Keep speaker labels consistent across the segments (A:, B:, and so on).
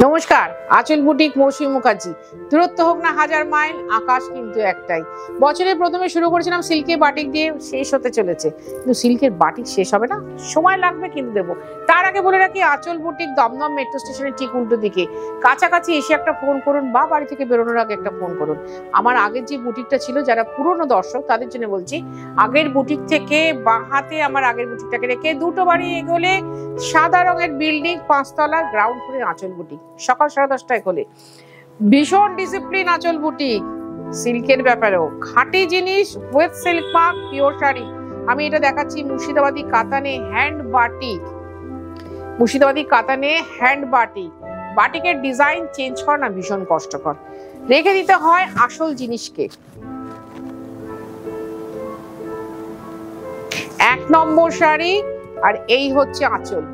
A: নমস্কার, আঁচল বুটিক মৌসুমী মুখার্জি। দূরত্ব হোক না হাজার মাইল, আকাশ কিন্তু একটাই। বছরের প্রথমে শুরু করেছিলাম সিল্কের বাটিক দিয়ে, শেষ হতে চলেছে। কিন্তু সিল্কের বাটিক শেষ হবে না, সময় লাগবে, কিন্তু দেবো। তার আগে বলে রাখি, আঁচল বুটিক দমদম মেট্রো স্টেশনের ঠিক উল্টো দিকে। কাছাকাছি এসে একটা ফোন করুন বা বাড়ি থেকে বেরোনোর আগে একটা ফোন করুন। আমার আগের যে বুটিকটা ছিল, যারা পুরনো দর্শক তাদের জন্য বলছি, আগের বুটিক থেকে বাঁ হাতে আমার আগের বুটিকটাকে রেখে দুটো বাড়ি এগোলে সাদা রঙের বিল্ডিং, 5 তলা, গ্রাউন্ড ফ্লোরে আঁচল বুটিক। সকাল 10:30টায় খোলে। ভীষণ ডিসিপ্লিন আঁচল বুটিক। সিল্কের ব্যাপারেও খাঁটি জিনিস, with silk mark, pure sari. আমি এটা দেখাচ্ছি মুর্শিদাবাদী কাতানে হ্যান্ড বাটিক। মুর্শিদাবাদী কাতানে হ্যান্ড বাটিক। বাটিকের ডিজাইন চেঞ্জ করা না ভীষণ কষ্টকর, রেখে দিতে হয় আসল জিনিসকে। 1 নম্বর শাড়ি, আর এই হচ্ছে আঁচল।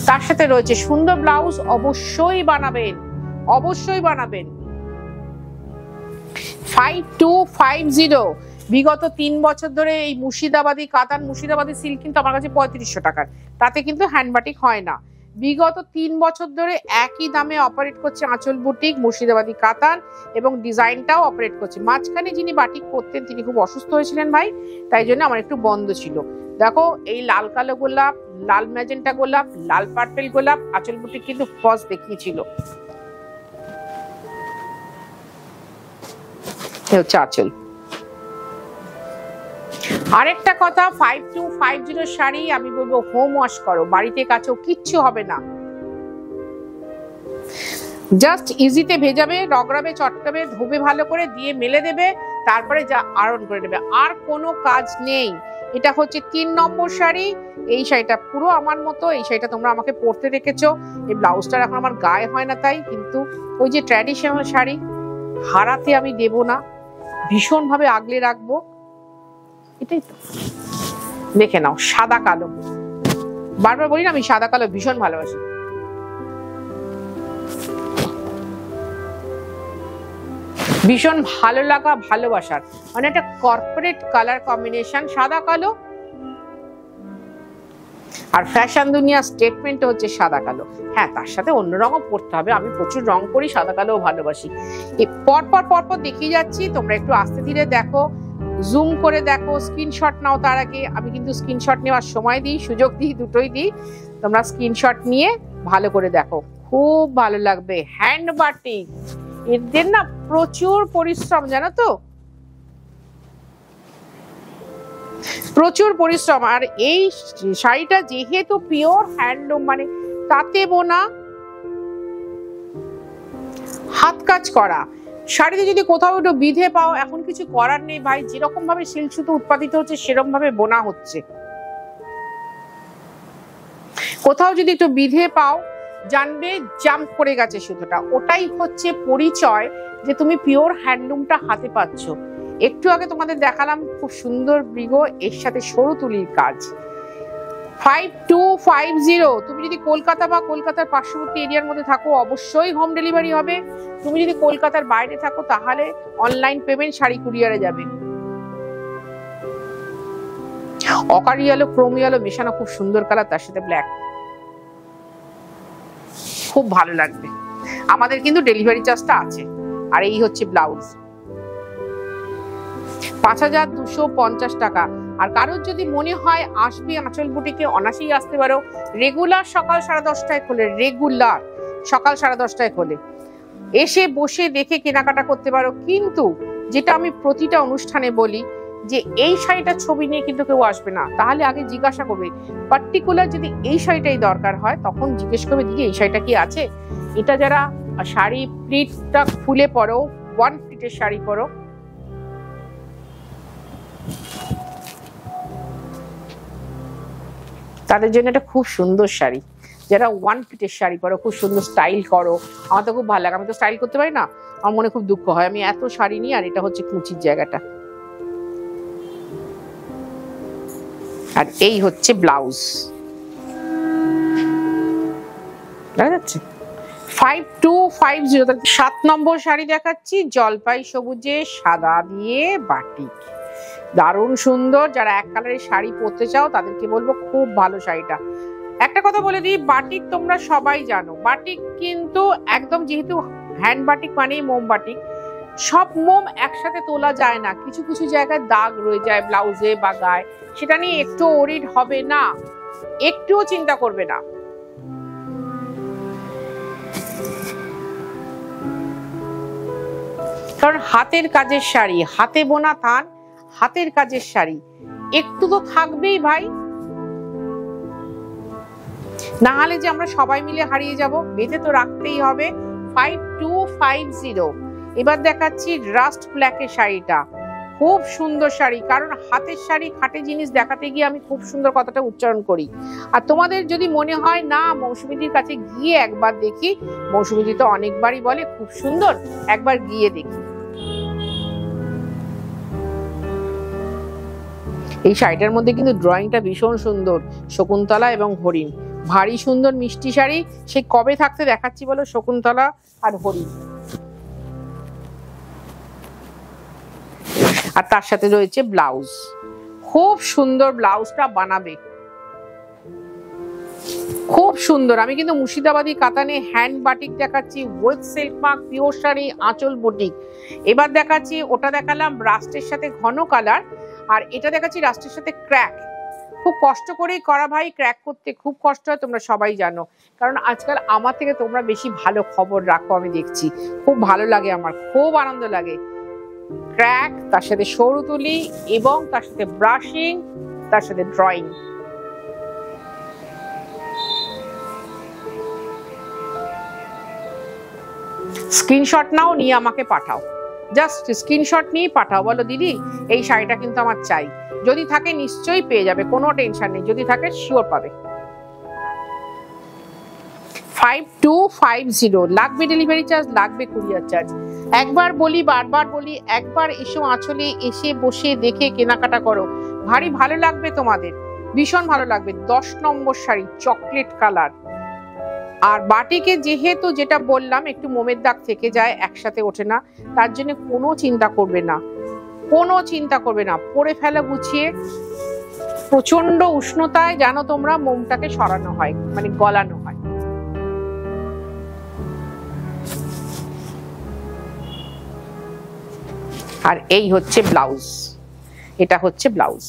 A: তার সাথে রয়েছে সুন্দর ব্লাউজ। অবশ্যই বানাবেন, অবশ্যই বানাবেন। 5250। বিগত 3 বছর ধরে এই মুর্শিদাবাদী কাতান, মুর্শিদাবাদী সিল্ক কিন্তু আমার কাছে 3500 টাকার, তাতে কিন্তু হ্যান্ড বাটিক হয় না। বিগত 3 বছর ধরে একই দামে অপারেট করছে আঁচল বুটিক, মুর্শিদাবাদী কাতান, এবং ডিজাইনটাও অপারেট করছে। মাঝখানে যিনি বাটিক করতেন তিনি খুব অসুস্থ হয়েছিলেন ভাই, তাই জন্য আমার একটু বন্ধ ছিল। দেখো, এই লাল কালো গোলাপ, লাল ম্যাজেন্টা গোলাপ, লাল পার্পেল গোলাপ আঁচল বুটিক কিন্তু ফার্স্ট দেখিয়েছিল। হচ্ছে আঁচল। আরেকটা কথা, 5250 শাড়ি আমি বলবো হোম ওয়াশ করো, বাড়িতে কাছেও কিচ্ছু হবে না। জাস্ট ইজিতে ভেজাবে, রগড়াবে, চটকাবে, ধোবে ভালো করে, দিয়ে মেলে দেবে, তারপরে যা আয়রন করে নেবে, আর কোনো কাজ নেই। এটা হচ্ছে 3 নম্বর শাড়ি। এই শাড়িটা পুরো আমার মতো। এই শাড়িটা তোমরা আমাকে পরতে দেখেছো। এই ব্লাউজটা এখন আমার গায়ে হয় না, তাই কিন্তু ওই যে ট্র্যাডিশনাল শাড়ি হারাতে আমি দেব না, ভীষণ ভাবে আগলে রাখবো। এটাই তো, দেখে নাও, সাদা কালো। বারবার বলি না, আমি সাদা কালো ভীষণ ভালোবাসি। ভীষণ ভালো লাগা, ভালোবাসার, মানে একটা কর্পোরেট কালার কম্বিনেশন, সাদা কালো। আর ফ্যাশন দুনিয়া স্টেটমেন্ট হচ্ছে সাদা কালো। হ্যাঁ, তার সাথে অন্য রঙও পরতে হবে, আমি প্রচুর রং করি, সাদা কালোও ভালোবাসি। পরপর পরপর দেখিয়ে যাচ্ছি, তোমরা একটু আস্তে ধীরে দেখো, জুম করে দেখো, স্ক্রিনশট নাও। তার আগে আমি কিন্তু স্ক্রিনশট নেওয়ার সময় দিই, সুযোগ দিই, দুটোই দিই। তোমরা স্ক্রিনশট নিয়ে ভালো করে দেখো, খুব ভালো লাগবে। হ্যান্ড বাটিক, এদের না প্রচুর পরিশ্রম, জানো তো, প্রচুর পরিশ্রম। আর এই শাড়িটা যেহেতু পিওর হ্যান্ডলুম, মানে তাঁতে বোনা, হাত কাজ করা। শাড়িতে যদি কোথাও একটু বিধে পাও, এখন কিছু করার নেই ভাই, যেরকম ভাবে সিল্ক সুতো উৎপাদিত হচ্ছে সেরকম ভাবে বোনা হচ্ছে। কোথাও যদি একটু বিধে পাও, জানবে জাম্প করে গেছে সুতোটা, ওটাই হচ্ছে পরিচয় যে তুমি পিওর হ্যান্ডলুমটা হাতে পাচ্ছ। একটু আগে তোমাদের দেখালাম খুব সুন্দর ব্রিগো, এর সাথে সরু তুলির কাজ। 5250। তুমি যদি কলকাতা বা কলকাতার পার্শ্ববর্তী এরিয়ার মধ্যে থাকো, অবশ্যই হোম ডেলিভারি হবে। তুমি যদি কলকাতার বাইরে থাকো, তাহলে অনলাইন পেমেন্ট, শাড়ি কুরিয়ারে যাবে। অকারি আলো, ক্রোমি আলো মেশানো, খুব সুন্দর কালার, তার সাথে ব্ল্যাক, খুব ভালো লাগবে। আমাদের কিন্তু ডেলিভারি চার্জটা আছে। আর এই হচ্ছে ব্লাউজ, 5250 টাকা। আর কারোর যদি মনে হয় আসবে আঁচল বুটিকে, অনাসেই আসতে পারো। রেগুলার সকাল 10:30টায় খোলে, রেগুলার সকাল 10:30টায় খোলে। এসে বসে দেখে কেনাকাটা করতে পারো। কিন্তু যেটা আমি প্রতিটা অনুষ্ঠানে বলি, যে এই শাড়িটার ছবি নিয়ে কিন্তু কেউ আসবে না, তাহলে আগে জিজ্ঞাসা করবে। পার্টিকুলার যদি এই শাড়িটাই দরকার হয়, তখন জিজ্ঞেস করবে, দিদি এই শাড়িটা কি আছে। এটা যারা শাড়ি প্লিটটা খুলে পরো, 1 প্লিটের শাড়ি পরো, তাদের জন্য এটা খুব সুন্দর শাড়ি। যারা 1 প্লিটের শাড়ি পরো, খুব সুন্দর স্টাইল করো, আমার তো খুব ভালো লাগে। আমি তো স্টাইল করতে পারি না, আমার মনে খুব দুঃখ হয়। আমি এত শাড়ি নিই, আর এটা হচ্ছে কুচির জায়গাটা। আর এই হচ্ছে ব্লাউজ, দেখা যাচ্ছে। 5250। 7 নম্বর শাড়ি দেখাচ্ছি, জলপাই সবুজে সাদা দিয়ে বাটিক। দারুণ সুন্দর। যারা এক কালারের শাড়ি পরতে চাও তাদেরকে বলবো খুব ভালো শাড়িটা। একটা কথা বলে দিই, বাটিক তোমরা সবাই জানো, বাটিক কিন্তু একদম, যেহেতু হ্যান্ড বাটিক মানেই মোম বাটিক, সব মোম একসাথে তোলা যায় না, কিছু কিছু জায়গায় দাগ রয়ে যায় ব্লাউজে বা গায়ে, সেটা নিয়ে একটু ওরিড হবে না, একটুও চিন্তা করবে না। কারণ হাতের কাজের শাড়ি, হাতে বোনা থান, হাতের কাজের শাড়ি একটু তো থাকবেই ভাই, না হলে যে আমরা সবাই মিলে হারিয়ে যাব। বেঁধে তো রাখতেই হবে। 5250। এবার দেখাচ্ছি রাস্ট ব্ল্যাকের শাড়িটা, খুব সুন্দর শাড়ি। কারণ হাতের শাড়ি, খাটে জিনিস দেখাতে গিয়ে আমি খুব সুন্দর কথাটা উচ্চারণ করি। আর তোমাদের যদি মনে হয় না মৌসুমীদির কাছে গিয়ে একবার দেখি, মৌসুমীদি তো অনেকবারই বলে খুব সুন্দর, একবার গিয়ে দেখি। এই শাড়িটার মধ্যে কিন্তু ড্রয়িংটা ভীষণ সুন্দর, শকুন্তলা এবং হরিণ, ভারী সুন্দর মিষ্টি শাড়ি। সে কবে থাকতে দেখাচ্ছি বলো, শকুন্তলা আর হরিণ। আর তার সাথে রয়েছে ব্লাউজ, খুব সুন্দর ব্লাউজটা বানাবে, খুব সুন্দর। আমি কিন্তু মুর্শিদাবাদী কাতানে হ্যান্ড বাটিক দেখাচ্ছি, with silk mark pure sari, আঁচল বুটিক। এবার দেখাচ্ছি, ওটা দেখালাম রাস্টের সাথে ঘন কালার, আর এটা দেখাচ্ছি রাস্টের সাথে ক্র্যাক। খুব কষ্ট করেই করা ভাই, ক্র্যাক করতে খুব কষ্ট হয়, তোমরা সবাই জানো। কারণ আজকাল আমার থেকে তোমরা বেশি ভালো খবর রাখো, আমি দেখছি, খুব ভালো লাগে, আমার খুব আনন্দ লাগে। ক্র্যাক, তার সাথে সরু তুলি, এবং তার সাথে ব্রাশিং, তার সাথে ড্রয়িং। স্ক্রিনশট নাও, নিয়ে আমাকে পাঠাও, জাস্ট স্ক্রিনশট নিয়ে পাঠাও, বলো দিদি এই শাড়িটা কিন্তু আমার চাই। যদি থাকে নিশ্চয়ই পেয়ে যাবে, কোনো টেনশন নেই, যদি থাকে শিওর পাবে। 5250 লাগবে ডেলিভারি চার্জ, লাগবে কুরিয়ার চার্জ। একবার বলি, বারবার বলি, একবার এসো আঁচলে এসে বসে দেখে কেনাকাটা করো, ভারী ভালো লাগবে তোমাদের, ভীষণ ভালো লাগবে। 10 নম্বর শাড়ি, চকলেট কালার। আর বাটিকে যেহেতু যেটা বললাম একটু মোমের দাগ থেকে যায়, একসাথে ওঠে না, তার জন্য কোনো চিন্তা করবে না, কোনো চিন্তা করবে না, পরে ফেলা গুছিয়ে। প্রচন্ড উষ্ণতায় জানো তোমরা মোমটাকে সরানো হয়, মানে গলানো হয়। আর এই হচ্ছে ব্লাউজ, এটা হচ্ছে ব্লাউজ।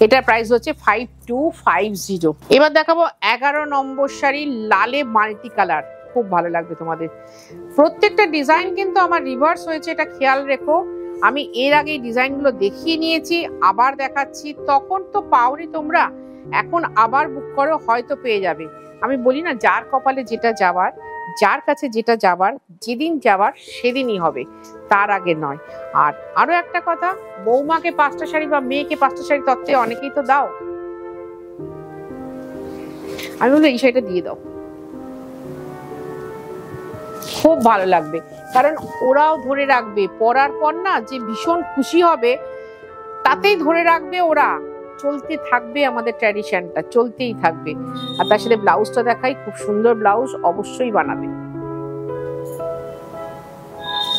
A: এটার প্রাইস হচ্ছে 5250। এবার দেখাবো 11 নম্বর শাড়ি, লালে মাল্টি কালার, খুব ভালো লাগবে তোমাদের। প্রত্যেকটা ডিজাইন কিন্তু আমার রিভার্স হয়েছে, এটা খেয়াল রেখো। আমি এর আগে ডিজাইনগুলো দেখিয়ে নিয়েছি, আবার দেখাচ্ছি, তখন তো পাওনি তোমরা, এখন আবার বুক করো, হয়তো পেয়ে যাবে। আমি বলি না, যার কপালে যেটা যাবার, যার কাছে যেটা যাবার, যেদিন যাবার সেদিনই হবে, তার আগে নয়। আর আরো একটা কথা, বৌমাকে 5টা শাড়ি বা মেয়েকে 5টা শাড়ি তত্ত্বে অনেকেই তো দাও, আমি বলবো এই শাড়িটা দিয়ে দাও, খুব ভালো লাগবে। কারণ ওরাও ধরে রাখবে, পরার পর না যে ভীষণ খুশি হবে, তাতেই ধরে রাখবে ওরা, চলতে থাকবে, আমাদের ট্র্যাডিশনটা চলতেই থাকবে। আর তার সাথে ব্লাউজটা দেখাই, খুব সুন্দর ব্লাউজ, অবশ্যই বানাবে।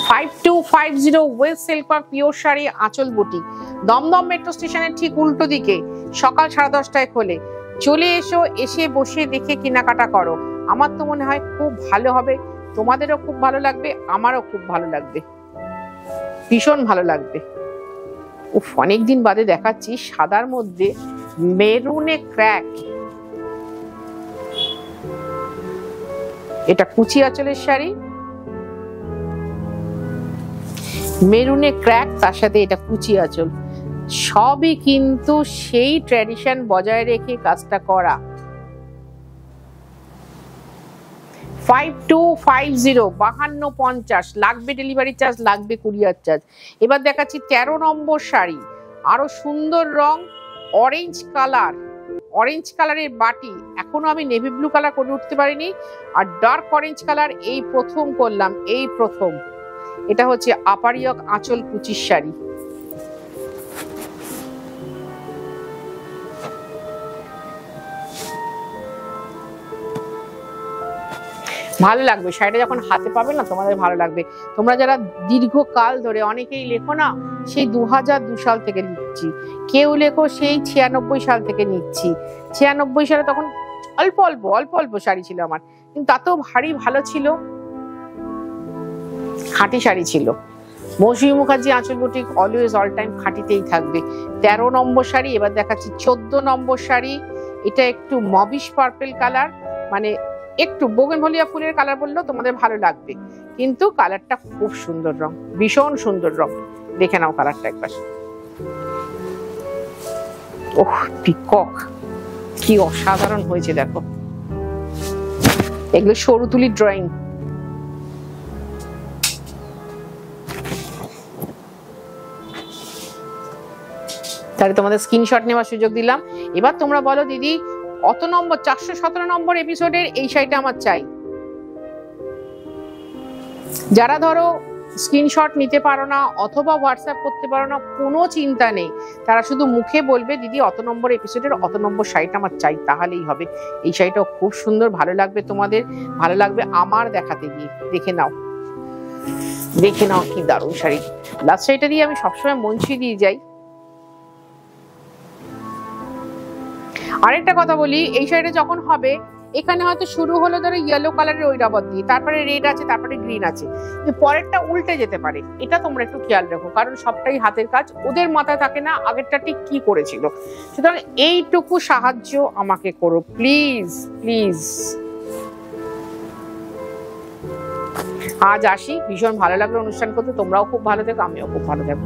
A: 5250 West silk park pure sari, আঁচল বুটিক, দমদম মেট্রো স্টেশনের ঠিক উল্টো দিকে, সকাল 10:30টায় খোলে। চলে এসো, এসে বসে দেখে কেনাকাটা করো, আমার তো মনে হয় খুব ভালো হবে, তোমাদেরও খুব ভালো লাগবে, আমারও খুব ভালো লাগবে, ভীষণ ভালো লাগবে। উফ, অনেকদিন বাদে দেখাচ্ছি সাদার মধ্যে মেরুনে ক্র্যাক, এটা কুচি আঁচলের শাড়ি, মেরুনে ক্র্যাক, তার সাথে এটা কুচি আঁচল, সবই কিন্তু সেই ট্র্যাডিশন বজায় রেখে কাজটা করা। 5250, 5250 লাগবে ডেলিভারি চার্জ, লাগবে কুরিয়ার চার্জ। এবার দেখাচ্ছি 13 নম্বর শাড়ি, আরো সুন্দর রং, অরেঞ্জ কালার, অরেঞ্জ কালারের বাটি, এখনো আমি নেভি ব্লু কালার করে উঠতে পারিনি, আর ডার্ক অরেঞ্জ কালার এই প্রথম করলাম, এই প্রথম। এটা হচ্ছে আপারিয়ক আঁচল কুচির শাড়ি, ভালো লাগবে শাড়িটা যখন হাতে পাবে না, তোমাদের ভালো লাগবে। তোমরা যারা দীর্ঘকাল ধরে, অনেকেই লেখো না সেই 2002 সাল থেকে নিচ্ছি, কেউ লেখো সেই 96 সাল থেকে নিচ্ছি। 96 সালে তখন অল্প অল্প অল্প অল্প শাড়ি ছিল আমার, কিন্তু তাতেও ভারী ভালো ছিল, খাঁটি শাড়ি ছিল। মৌসুমী মুখার্জি আঁচল বুটিক অলওয়েজ অল টাইম খাঁটিতেই থাকবে। 13 নম্বর শাড়ি, এবার দেখাচ্ছি 14 নম্বর শাড়ি। এটা একটু মবিশ পার্পল কালার, মানে একটু বোগেনভেলিয়া ফুলের কালার বললেও তোমাদের ভালো লাগবে, কিন্তু কালারটা খুব সুন্দর রং, ভীষণ সুন্দর রং। দেখে নাও কালারটা একবার। ওহ পিকক, কি অসাধারণ হয়েছে দেখো। এগুলো সরু তুলি ড্রয়িং। তাহলে তোমাদের স্ক্রিনশট নেওয়ার সুযোগ দিলাম। এবার তোমরা বলো দিদি অত নম্বর 417 নম্বর এপিসোডের এই শাড়িটা আমার চাই। যারা ধরো স্ক্রিনশট নিতে পারো না অথবা হোয়াটসঅ্যাপ করতে পারো না, কোনো চিন্তা নেই, তারা শুধু মুখে বলবে দিদি অত নম্বর এপিসোডের অত নম্বর শাড়িটা আমার চাই, তাহলেই হবে। এই শাড়িটাও খুব সুন্দর, ভালো লাগবে তোমাদের, ভালো লাগবে আমার দেখাতে গিয়ে। দেখে নাও, দেখে নাও কি দারুণ শাড়ি। লাস্ট শাড়িটা দিয়ে আমি সবসময় মঞ্চি দিয়ে যাই। আরেকটা কথা বলি, এই শাড়িটা যখন হবে, এখানে হয়তো শুরু হলো ধরো ইয়েলো কালারের ওই রাবার দিয়ে, তারপরে রেড আছে, তারপরে গ্রিন আছে, পরেরটা উল্টে যেতে পারে। এটা তোমরা একটু খেয়াল রাখো, কারণ সবটাই হাতের কাজ, ওদের মাথায় থাকে না আগেরটা ঠিক কি করেছিল। সুতরাং এইটুকু সাহায্য আমাকে করো প্লিজ প্লিজ। আজ আসি, ভীষণ ভালো লাগলো অনুষ্ঠান করতে, তোমরাও খুব ভালো থেকো, আমিও খুব ভালো থাকবো।